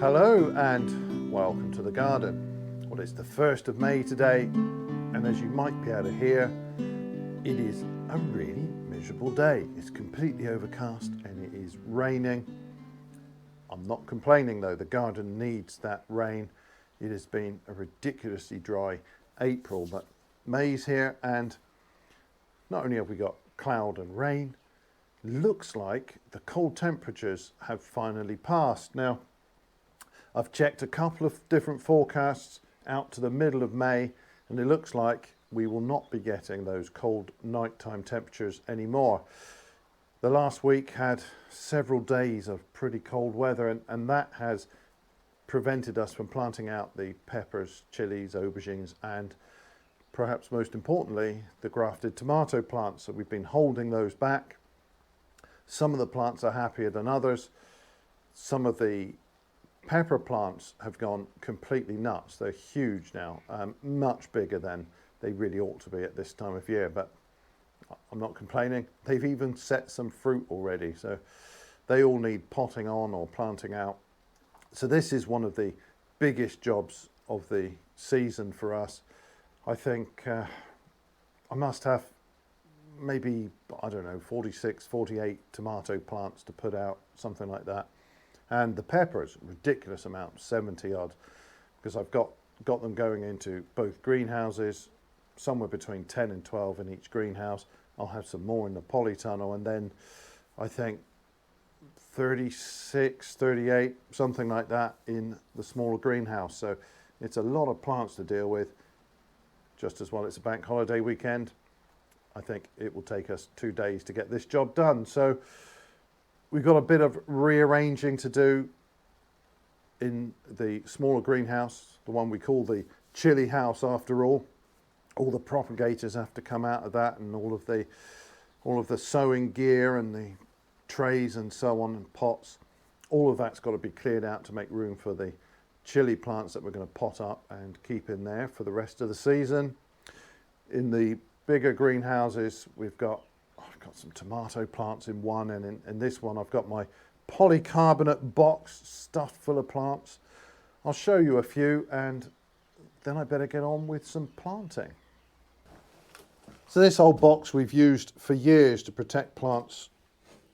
Hello and welcome to the garden. Well, it's the 1st of May today, and as you might be able to hear, it is a really miserable day. It's completely overcast and it is raining. I'm not complaining though, the garden needs that rain. It has been a ridiculously dry April, but May's here, and not only have we got cloud and rain, looks like the cold temperatures have finally passed. Now, I've checked a couple of different forecasts out to the middle of May, and it looks like we will not be getting those cold nighttime temperatures anymore. The last week had several days of pretty cold weather, and that has prevented us from planting out the peppers, chilies, aubergines, and perhaps most importantly, the grafted tomato plants. So we've been holding those back. Some of the plants are happier than others. Some of the pepper plants have gone completely nuts. They're huge now, much bigger than they really ought to be at this time of year, but I'm not complaining. They've even set some fruit already, so they all need potting on or planting out. So this is one of the biggest jobs of the season for us. I think I must have maybe, I don't know, 46, 48 tomato plants to put out, something like that. And the peppers, ridiculous amount, 70 odd, because I've got them going into both greenhouses, somewhere between 10 and 12 in each greenhouse. I'll have some more in the polytunnel, and then I think 36, 38, something like that in the smaller greenhouse. So it's a lot of plants to deal with. Just as well it's a bank holiday weekend, I think it will take us 2 days to get this job done. So we've got a bit of rearranging to do in the smaller greenhouse, the one we call the chilli house after all. All the propagators have to come out of that, and all of the sowing gear and the trays and so on, and pots. All of that's got to be cleared out to make room for the chilli plants that we're going to pot up and keep in there for the rest of the season. In the bigger greenhouses, I've got some tomato plants in one, and in this one I've got my polycarbonate box stuffed full of plants. I'll show you a few, and then I better get on with some planting. So this old box we've used for years to protect plants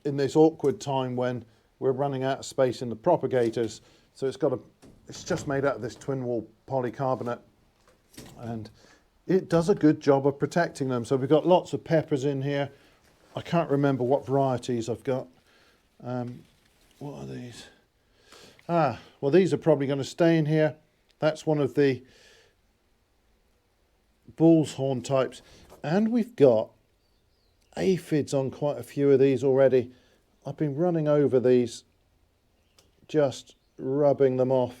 in this awkward time when we're running out of space in the propagators. So it's just made out of this twin wall polycarbonate, and it does a good job of protecting them. So we've got lots of peppers in here. I can't remember what varieties I've got. What are these? Well, these are probably going to stay in here. That's one of the bull's horn types. And we've got aphids on quite a few of these already. I've been running over these, just rubbing them off.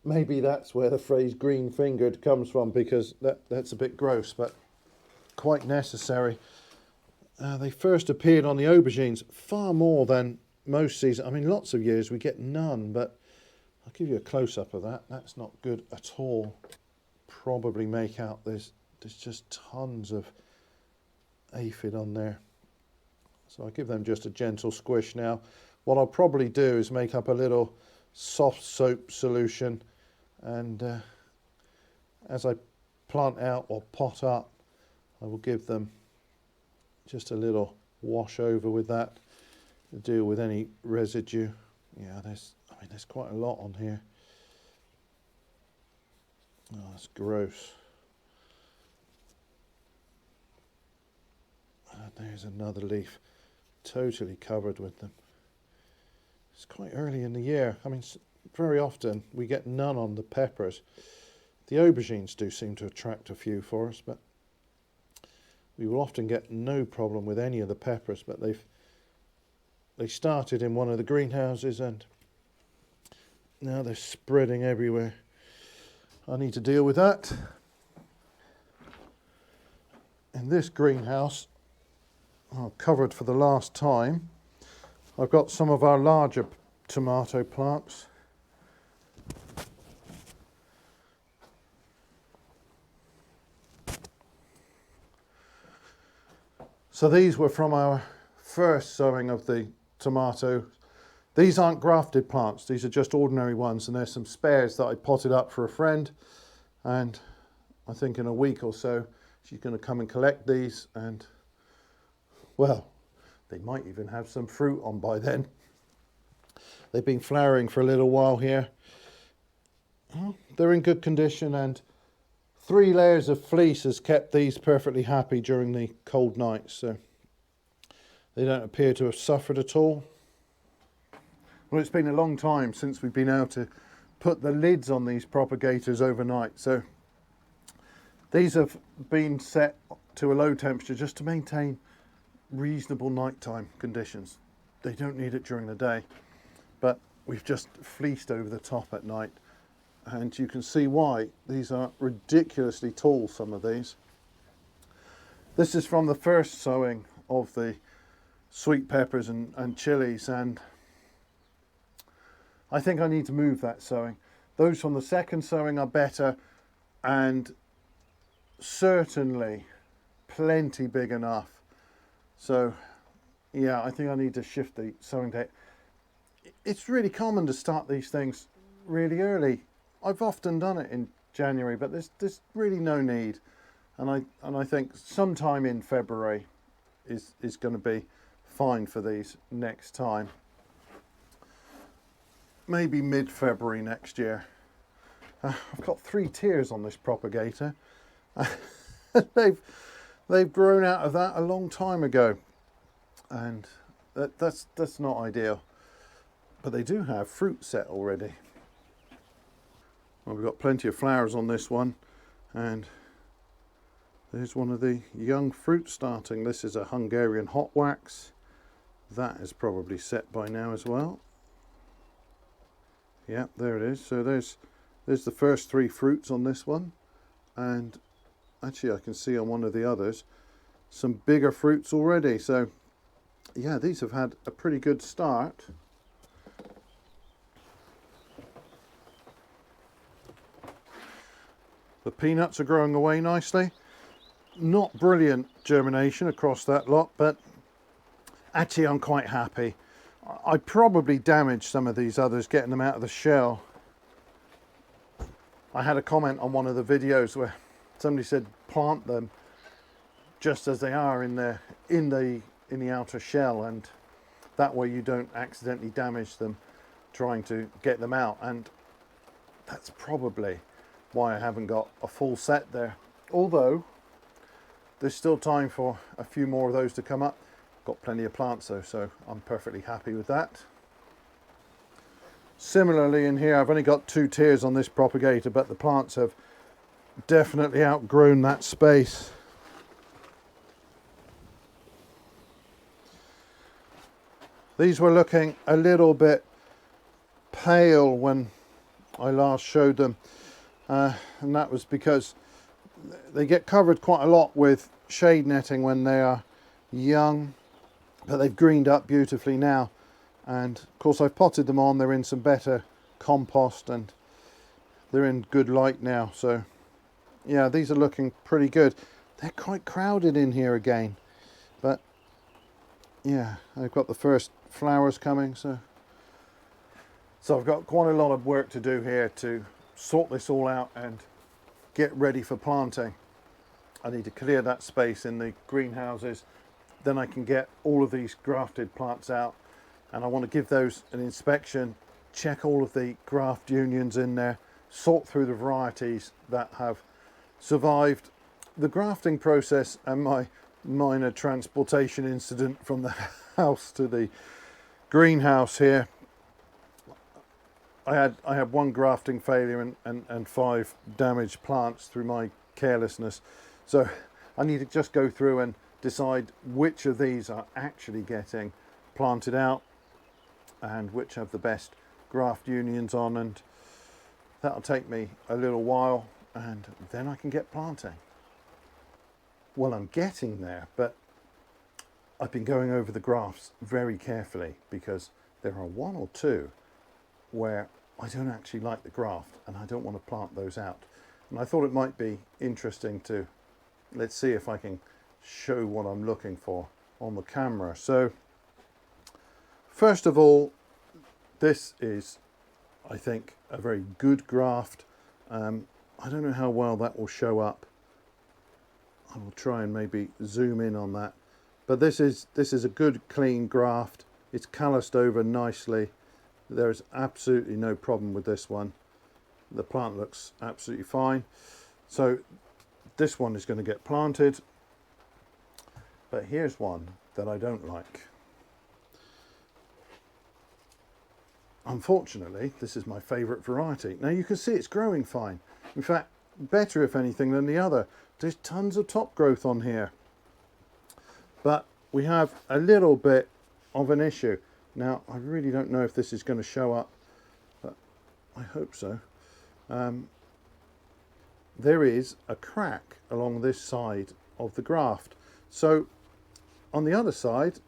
Maybe that's where the phrase green-fingered comes from, because that's a bit gross, but quite necessary. They first appeared on the aubergines far more than most seasons. I mean, lots of years we get none, but I'll give you a close-up of that. That's not good at all. Probably make out there's just tons of aphid on there. So I'll give them just a gentle squish now. What I'll probably do is make up a little soft soap solution, and as I plant out or pot up, I will give them just a little wash over with that to deal with any residue. Yeah, there's quite a lot on here. Oh, that's gross. And there's another leaf totally covered with them. It's quite early in the year. I mean, very often we get none on the peppers. The aubergines do seem to attract a few for us, but we will often get no problem with any of the peppers. But they started in one of the greenhouses, and now they're spreading everywhere. I need to deal with that. In this greenhouse, covered for the last time, I've got some of our larger tomato plants. So these were from our first sowing of the tomato These aren't grafted plants, these are just ordinary ones, and there's some spares that I potted up for a friend, and I think in a week or so she's going to come and collect these, and well, they might even have some fruit on by then. They've been flowering for a little while here. They're in good condition, and 3 layers of fleece has kept these perfectly happy during the cold nights, so they don't appear to have suffered at all. Well, it's been a long time since we've been able to put the lids on these propagators overnight, so these have been set to a low temperature just to maintain reasonable nighttime conditions. They don't need it during the day, but we've just fleeced over the top at night, and you can see why. These are ridiculously tall, some of these. This is from the first sowing of the sweet peppers and chilies, and I think I need to move that sowing. Those from the second sowing are better, and certainly plenty big enough. So yeah, I think I need to shift the sowing date. It's really common to start these things really early. I've often done it in January, but there's really no need. And I think sometime in February is going to be fine for these next time. Maybe mid-February next year. I've got 3 tiers on this propagator. They've grown out of that a long time ago, and that's not ideal. But they do have fruit set already. Well, we've got plenty of flowers on this one, and there's one of the young fruit starting. This is a Hungarian hot wax. That is probably set by now as well. Yeah, there it is. So there's the first 3 fruits on this one, and actually I can see on one of the others some bigger fruits already. So yeah, these have had a pretty good start. The peanuts are growing away nicely. Not brilliant germination across that lot, but actually I'm quite happy. I probably damaged some of these others getting them out of the shell. I had a comment on one of the videos where somebody said plant them just as they are in the outer shell, and that way you don't accidentally damage them trying to get them out, and that's probably why I haven't got a full set there. Although there's still time for a few more of those to come up. Got plenty of plants though, so I'm perfectly happy with that. Similarly in here, I've only got 2 tiers on this propagator, but the plants have definitely outgrown that space. These were looking a little bit pale when I last showed them, and that was because they get covered quite a lot with shade netting when they are young, but they've greened up beautifully now, and of course I've potted them on. They're in some better compost and they're in good light now, so yeah, these are looking pretty good. They're quite crowded in here again, but yeah, I've got the first flowers coming, so I've got quite a lot of work to do here to sort this all out and get ready for planting. I need to clear that space in the greenhouses, then I can get all of these grafted plants out, and I want to give those an inspection, check all of the graft unions in there, sort through the varieties that have survived the grafting process and my minor transportation incident from the house to the greenhouse here. I had 1 grafting failure and 5 damaged plants through my carelessness. So I need to just go through and decide which of these are actually getting planted out and which have the best graft unions on, and that'll take me a little while, and then I can get planting. Well, I'm getting there, but I've been going over the grafts very carefully because there are 1 or 2 where I don't actually like the graft and I don't want to plant those out. And I thought it might be interesting to, let's see if I can show what I'm looking for on the camera. So first of all, this is, I think, a very good graft. I don't know how well that will show up. I will try and maybe zoom in on that. But this is a good clean graft. It's calloused over nicely. There's absolutely no problem with this one. The plant looks absolutely fine. So this one is going to get planted. But here's one that I don't like. Unfortunately, this is my favourite variety. Now you can see it's growing fine. In fact, better if anything than the other. There's tons of top growth on here. But we have a little bit of an issue. Now, I really don't know if this is going to show up, but I hope so. There is a crack along this side of the graft. So on the other side,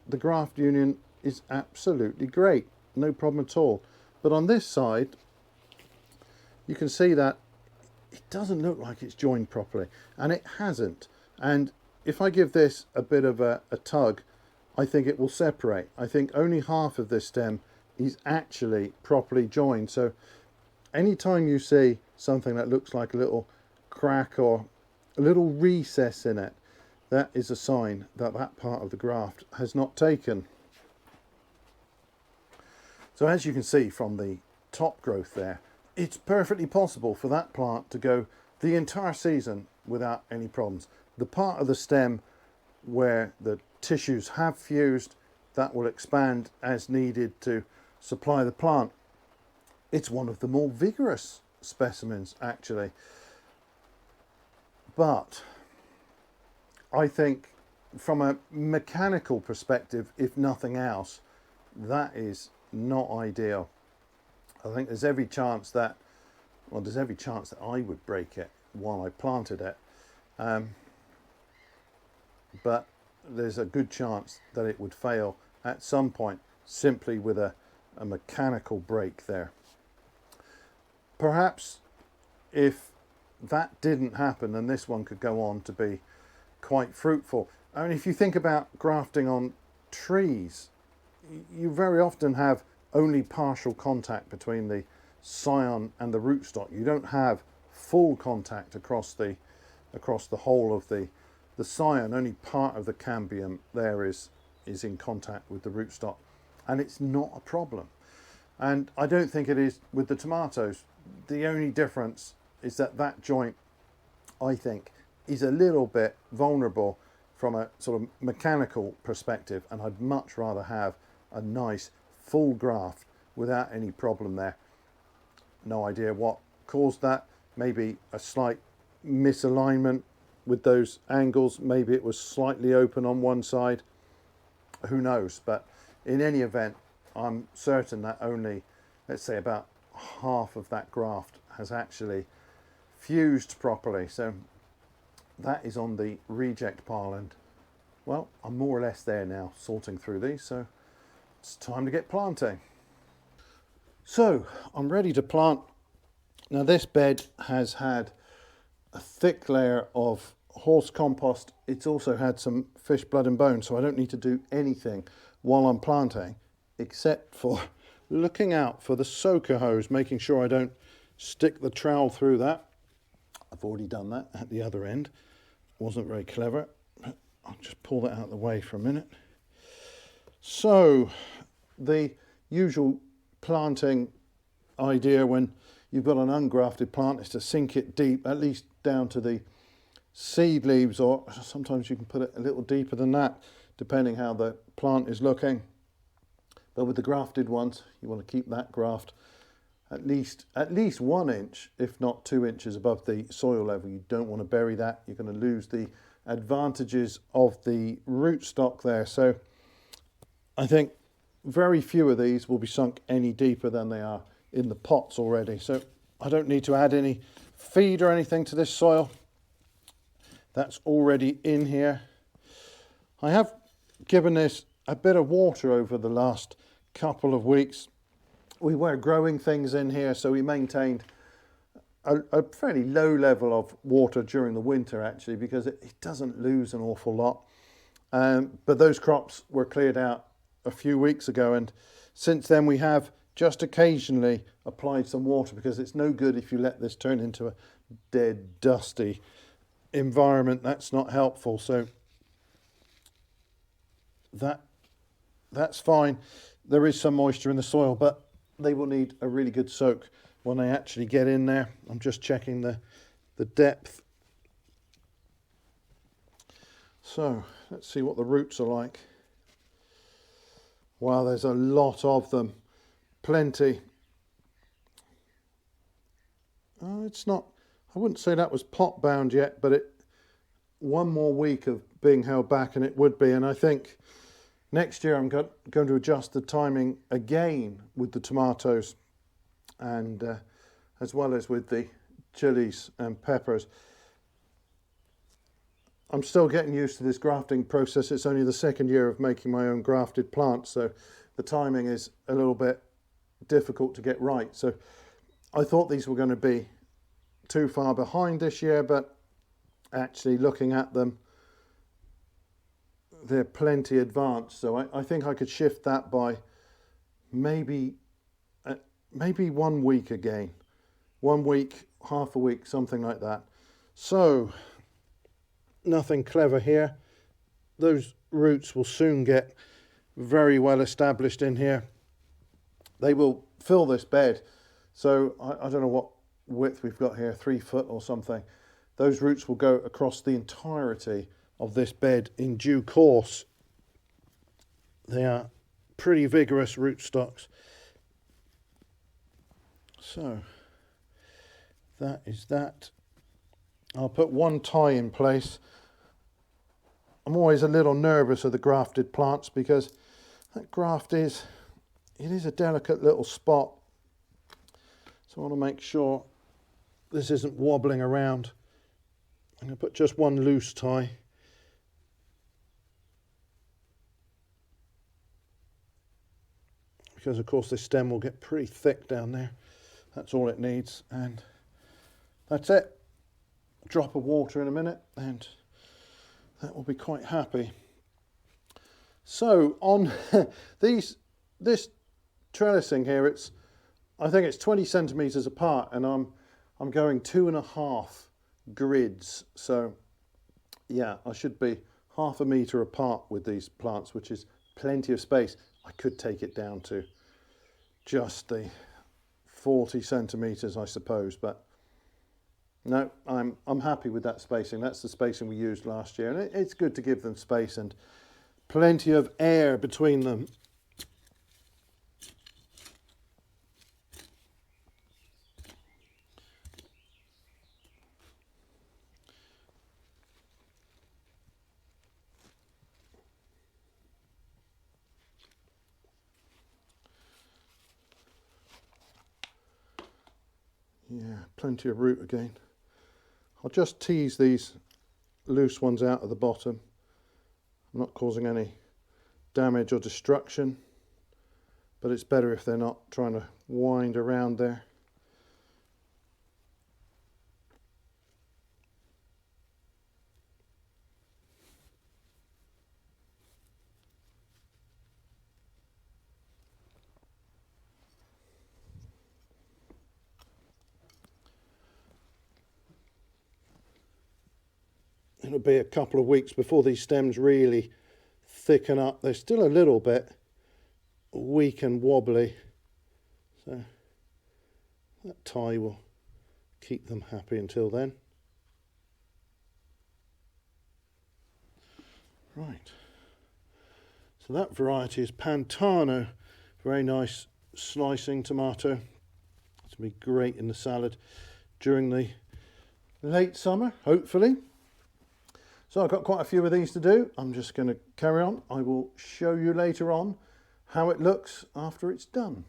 the graft union is absolutely great. No problem at all. But on this side, you can see that it doesn't look like it's joined properly, and it hasn't. And if I give this a bit of a tug, I think it will separate. I think only half of this stem is actually properly joined. So anytime you see something that looks like a little crack or a little recess in it, that is a sign that that part of the graft has not taken. So as you can see from the top growth there, it's perfectly possible for that plant to go the entire season without any problems. The part of the stem where the tissues have fused, that will expand as needed to supply the plant. It's one of the more vigorous specimens actually. But I think from a mechanical perspective, if nothing else, that is not ideal. I think there's every chance that, well, there's every chance that I would break it while I planted it. But there's a good chance that it would fail at some point simply with a mechanical break there. Perhaps if that didn't happen, then this one could go on to be quite fruitful. I mean, if you think about grafting on trees, you very often have only partial contact between the scion and the rootstock. You don't have full contact across the whole of the scion. Only part of the cambium there is in contact with the rootstock, and it's not a problem. And I don't think it is with the tomatoes. The only difference is that that joint, I think, is a little bit vulnerable from a sort of mechanical perspective, and I'd much rather have a nice full graft without any problem there. No idea what caused that. Maybe a slight misalignment with those angles. Maybe it was slightly open on one side. Who knows? But in any event, I'm certain that only, let's say, about half of that graft has actually fused properly. So that is on the reject pile, and well, I'm more or less there now, sorting through these, so it's time to get planting. So I'm ready to plant. Now this bed has had a thick layer of horse compost. It's also had some fish blood and bone, so I don't need to do anything while I'm planting except for looking out for the soaker hose, making sure I don't stick the trowel through that. I've already done that at the other end. Wasn't very clever. I'll just pull that out of the way for a minute. So the usual planting idea when you've got an ungrafted plant is to sink it deep, at least down to the seed leaves, or sometimes you can put it a little deeper than that, depending how the plant is looking. But with the grafted ones, you want to keep that graft at least 1 inch, if not 2 inches above the soil level. You don't want to bury that. You're going to lose the advantages of the rootstock there. So I think very few of these will be sunk any deeper than they are in the pots already. So I don't need to add any feed or anything to this soil. That's already in here. I have given this a bit of water over the last couple of weeks. We were growing things in here, so we maintained a fairly low level of water during the winter actually, because it doesn't lose an awful lot. But those crops were cleared out a few weeks ago, and Since then we have just occasionally applied some water, because it's no good if you let this turn into a dead, dusty environment. That's not helpful. So that's fine. There is some moisture in the soil, but they will need a really good soak when they actually get in there. I'm just checking the depth. So let's see what the roots are like. Wow, there's a lot of them. Plenty. It's not, I wouldn't say that was pot bound yet, but one more week of being held back and it would be. And I think next year I'm going to adjust the timing again with the tomatoes, and as well as with the chilies and peppers. I'm still getting used to this grafting process. It's only the second year of making my own grafted plants, so the timing is a little bit difficult to get right. So I thought these were going to be too far behind this year, but actually looking at them, they're plenty advanced. So I think I could shift that by maybe 1 week again. 1 week, half a week, something like that. So nothing clever here. Those roots will soon get very well established in here. They will fill this bed. So I don't know what width we've got here, 3 foot or something. Those roots will go across the entirety of this bed in due course. They are pretty vigorous rootstocks. So that is that. I'll put one tie in place. I'm always a little nervous of the grafted plants, because that graft is a delicate little spot. So I want to make sure this isn't wobbling around. I'm going to put just one loose tie. Because of course this stem will get pretty thick down there. That's all it needs, and that's it. Drop of water in a minute and that will be quite happy. So on this trellising here, I think it's 20 centimeters apart, and I'm going 2.5 grids. So yeah, I should be half a meter apart with these plants, which is plenty of space. I could take it down to just the 40 centimeters, I suppose, but no, I'm happy with that spacing. That's the spacing we used last year, and it's good to give them space and plenty of air between them. Yeah, plenty of root again. I'll just tease these loose ones out of the bottom. I'm not causing any damage or destruction, but it's better if they're not trying to wind around there. It'll be a couple of weeks before these stems really thicken up. They're still a little bit weak and wobbly, so that tie will keep them happy until then. Right, so that variety is Pantano. Very nice slicing tomato. It's going to be great in the salad during the late summer, hopefully. So I've got quite a few of these to do. I'm just going to carry on. I will show you later on how it looks after it's done.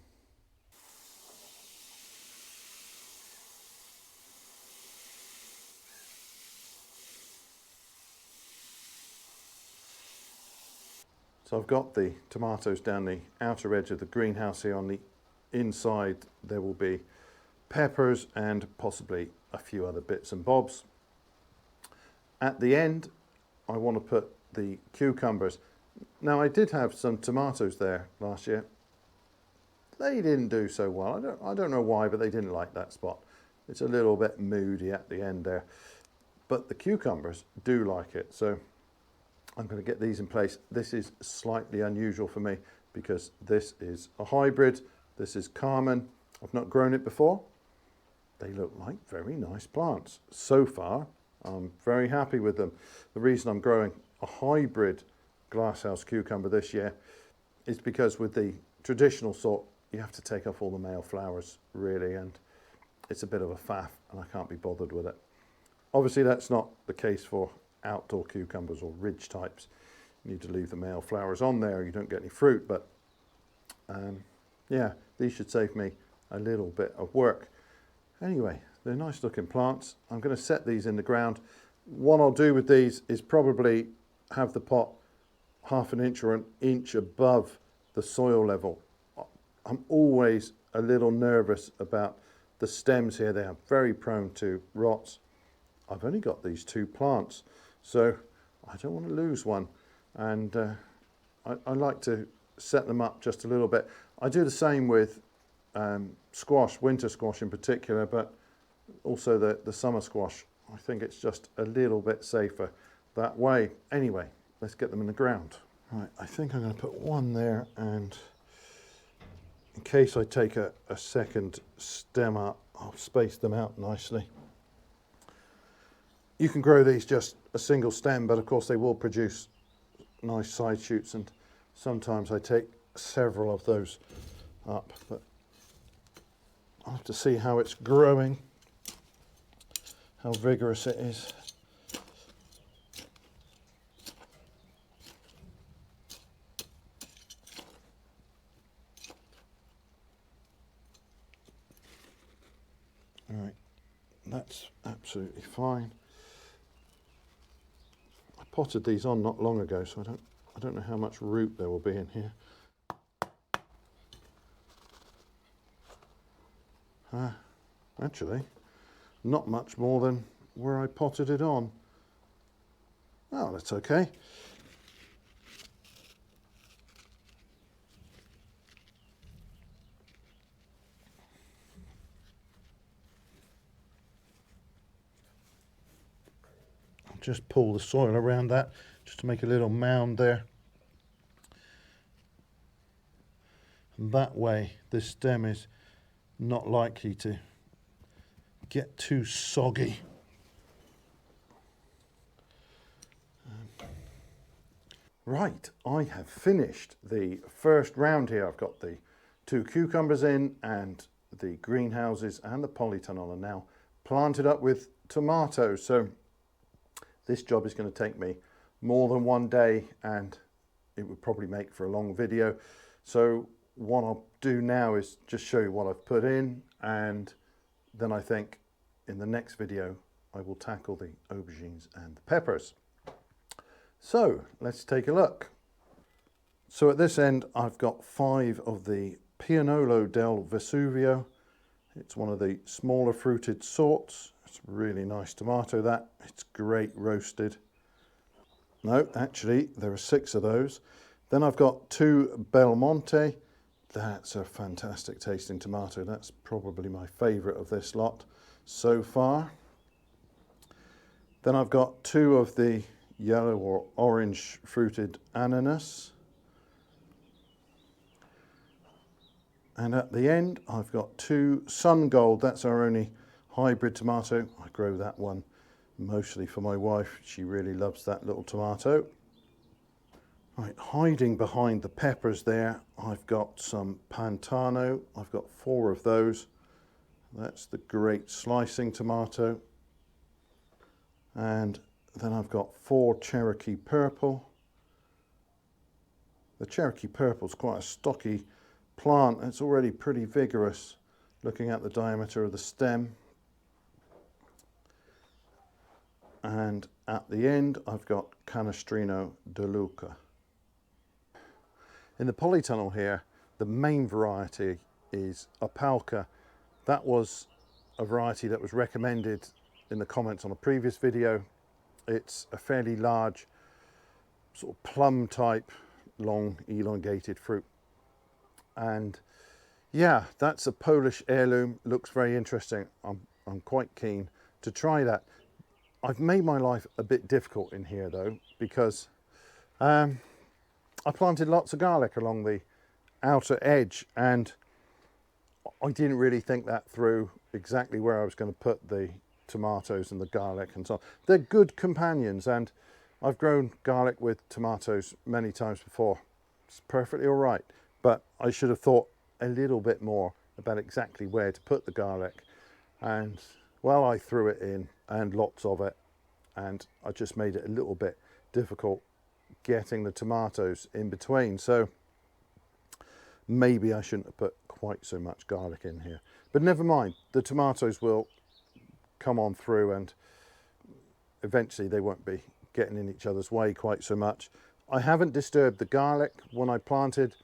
So I've got the tomatoes down the outer edge of the greenhouse here. On the inside there will be peppers and possibly a few other bits and bobs. At the end, I want to put the cucumbers. Now, I did have some tomatoes there last year, they didn't do so well. I don't know why, but they didn't like that spot. It's a little bit moody at the end there. But the cucumbers do like it, so I'm going to get these in place. This is slightly unusual for me because this is a hybrid. This is Carmen. I've not grown it before. They look like very nice plants. So far, I'm very happy with them. The reason I'm growing a hybrid glasshouse cucumber this year is because with the traditional sort, you have to take off all the male flowers, really, and it's a bit of a faff, and I can't be bothered with it. Obviously, that's not the case for outdoor cucumbers or ridge types. You need to leave the male flowers on there, you don't get any fruit, but yeah, these should save me a little bit of work. Anyway, they're nice looking plants. I'm going to set these in the ground. What I'll do with these is probably have the pot half an inch or an inch above the soil level. I'm always a little nervous about the stems here. They are very prone to rots. I've only got these 2 plants, so I don't want to lose one. And I like to set them up just a little bit. I do the same with squash, winter squash in particular, but also the summer squash. I think it's just a little bit safer that way. Anyway, let's get them in the ground. Right, I think I'm going to put one there, and in case I take a second stem up, I'll space them out nicely. You can grow these just a single stem, but of course they will produce nice side shoots, and sometimes I take several of those up, but I'll have to see how it's growing, how vigorous it is. All right, that's absolutely fine. I potted these on not long ago, so I don't know how much root there will be in here. Actually, not much more than where I potted it on. Oh, that's okay. I'll just pull the soil around that just to make a little mound there. And that way this stem is not likely to get too soggy. Right, I have finished the first round here. I've got the 2 cucumbers in, and the greenhouses and the polytunnel are now planted up with tomatoes. So this job is going to take me more than one day, and it would probably make for a long video. So what I'll do now is just show you what I've put in, and then I think in the next video I will tackle the aubergines and the peppers. So let's take a look. So at this end I've got 5 of the Piennolo del Vesuvio. It's one of the smaller fruited sorts. It's a really nice tomato, that. It's great roasted. No, actually there are 6 of those. Then I've got 2 Belmonte. That's a fantastic tasting tomato. That's probably my favourite of this lot so far. Then I've got 2 of the yellow or orange fruited ananas. And at the end I've got 2 Sungold. That's our only hybrid tomato. I grow that one mostly for my wife. She really loves that little tomato. Right, hiding behind the peppers there, I've got some Pantano. I've got 4 of those. That's the great slicing tomato. And then I've got 4 Cherokee purple. The Cherokee purple is quite a stocky plant. It's already pretty vigorous, looking at the diameter of the stem. And at the end, I've got Canestrino de Lucca. In the polytunnel here, the main variety is Opalka. That was a variety that was recommended in the comments on a previous video. It's a fairly large, sort of plum type, long elongated fruit. And yeah, that's a Polish heirloom. Looks very interesting. I'm quite keen to try that. I've made my life a bit difficult in here though, because I planted lots of garlic along the outer edge, and I didn't really think that through exactly where I was going to put the tomatoes and the garlic and so on. They're good companions, and I've grown garlic with tomatoes many times before. It's perfectly all right, but I should have thought a little bit more about exactly where to put the garlic. And well, I threw it in, and lots of it, and I just made it a little bit difficult getting the tomatoes in between. So maybe I shouldn't have put quite so much garlic in here, but never mind, the tomatoes will come on through, and eventually they won't be getting in each other's way quite so much. I haven't disturbed the garlic. When I planted,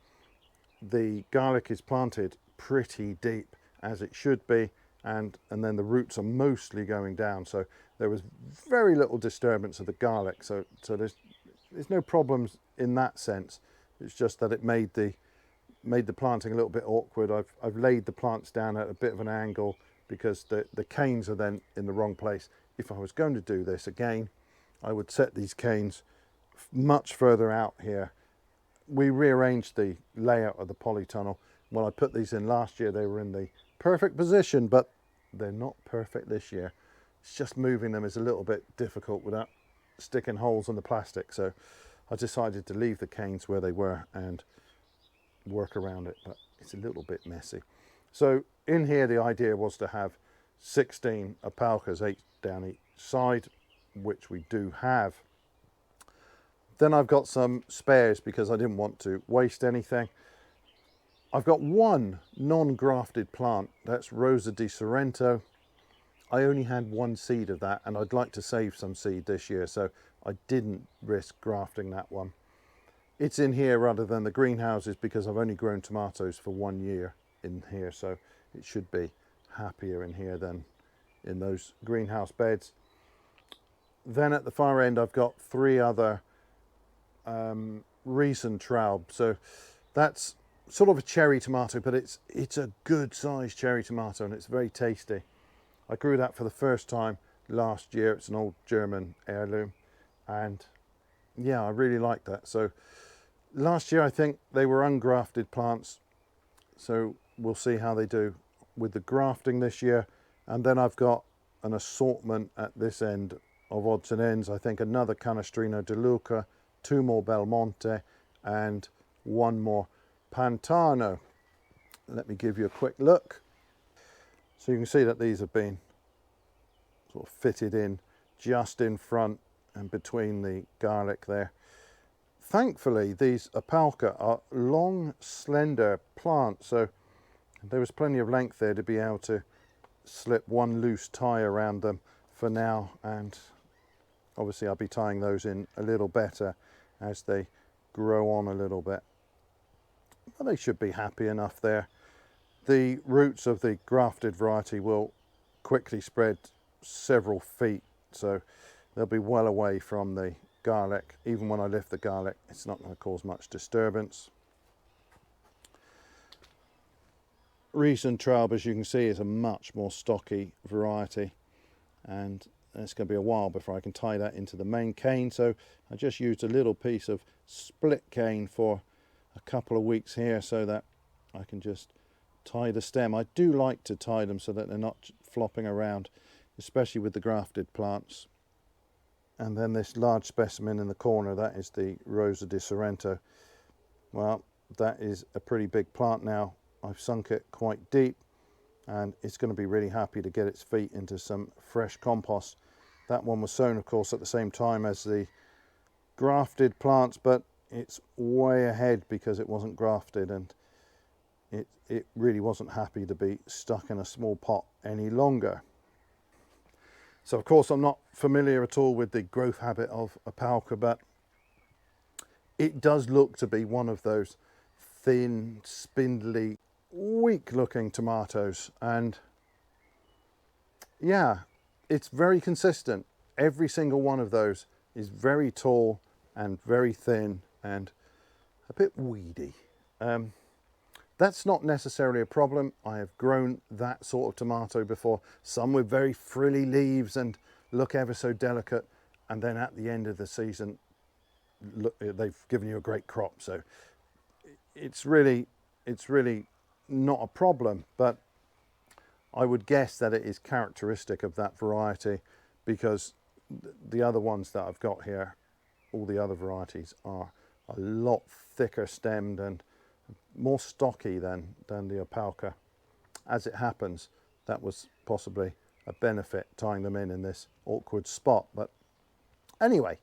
the garlic is planted pretty deep, as it should be, and then the roots are mostly going down, so there was very little disturbance of the garlic, so there's no problems in that sense. It's just that it made the planting a little bit awkward. I've laid the plants down at a bit of an angle because the canes are then in the wrong place. If I was going to do this again, I would set these canes much further out here. We rearranged the layout of the polytunnel. When I put these in last year, they were in the perfect position, but they're not perfect this year. It's just moving them is a little bit difficult without sticking holes in the plastic. So I decided to leave the canes where they were and work around it, but it's a little bit messy. So in here, the idea was to have 16 Opalkas, 8 down each side, which we do have. Then I've got some spares because I didn't want to waste anything. I've got one non-grafted plant, that's Rosa di Sorrento. I only had one seed of that, and I'd like to save some seed this year, so I didn't risk grafting that one. It's in here rather than the greenhouses because I've only grown tomatoes for 1 year in here, so it should be happier in here than in those greenhouse beds. Then at the far end, I've got 3 other Riesentraube. So that's sort of a cherry tomato, but it's a good sized cherry tomato, and it's very tasty. I grew that for the first time last year. It's an old German heirloom, and yeah, I really like that. So last year I think they were ungrafted plants, so we'll see how they do with the grafting this year. And then I've got an assortment at this end of odds and ends. I think another Canestrino de Lucca, 2 more Belmonte, and 1 more Pantano. Let me give you a quick look. So you can see that these have been sort of fitted in just in front and between the garlic there. Thankfully, these Opalka are long, slender plants, so there was plenty of length there to be able to slip 1 loose tie around them for now, and obviously I'll be tying those in a little better as they grow on a little bit. But they should be happy enough there. The roots of the grafted variety will quickly spread several feet, so they'll be well away from the garlic. Even when I lift the garlic, it's not going to cause much disturbance. Riesentraube, as you can see, is a much more stocky variety, and it's going to be a while before I can tie that into the main cane, so I just used a little piece of split cane for a couple of weeks here so that I can just tie the stem. I do like to tie them so that they're not flopping around, especially with the grafted plants. And then this large specimen in the corner, that is the Rosa di Sorrento. Well, that is a pretty big plant now. I've sunk it quite deep, and it's going to be really happy to get its feet into some fresh compost. That one was sown, of course, at the same time as the grafted plants, but it's way ahead because it wasn't grafted, and it really wasn't happy to be stuck in a small pot any longer. So of course I'm not familiar at all with the growth habit of Opalka, but it does look to be one of those thin, spindly, weak looking tomatoes, and yeah, it's very consistent. Every single one of those is very tall and very thin and a bit weedy. That's not necessarily a problem. I have grown that sort of tomato before, some with very frilly leaves and look ever so delicate, and then at the end of the season, look, they've given you a great crop. So it's really not a problem, but I would guess that it is characteristic of that variety, because the other ones that I've got here, all the other varieties, are a lot thicker stemmed and more stocky than the Opalka. As it happens, that was possibly a benefit, tying them in this awkward spot. But anyway,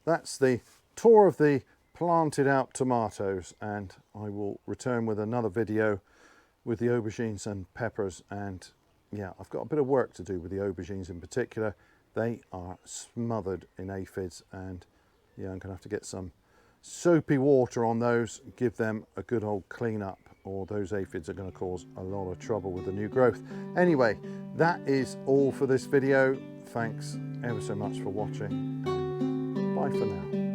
that's the tour of the planted out tomatoes, and I will return with another video with the aubergines and peppers. And yeah, I've got a bit of work to do with the aubergines in particular. They are smothered in aphids, and yeah, I'm gonna have to get some soapy water on those, give them a good old clean up, or those aphids are going to cause a lot of trouble with the new growth. Anyway, that is all for this video. Thanks ever so much for watching. Bye for now.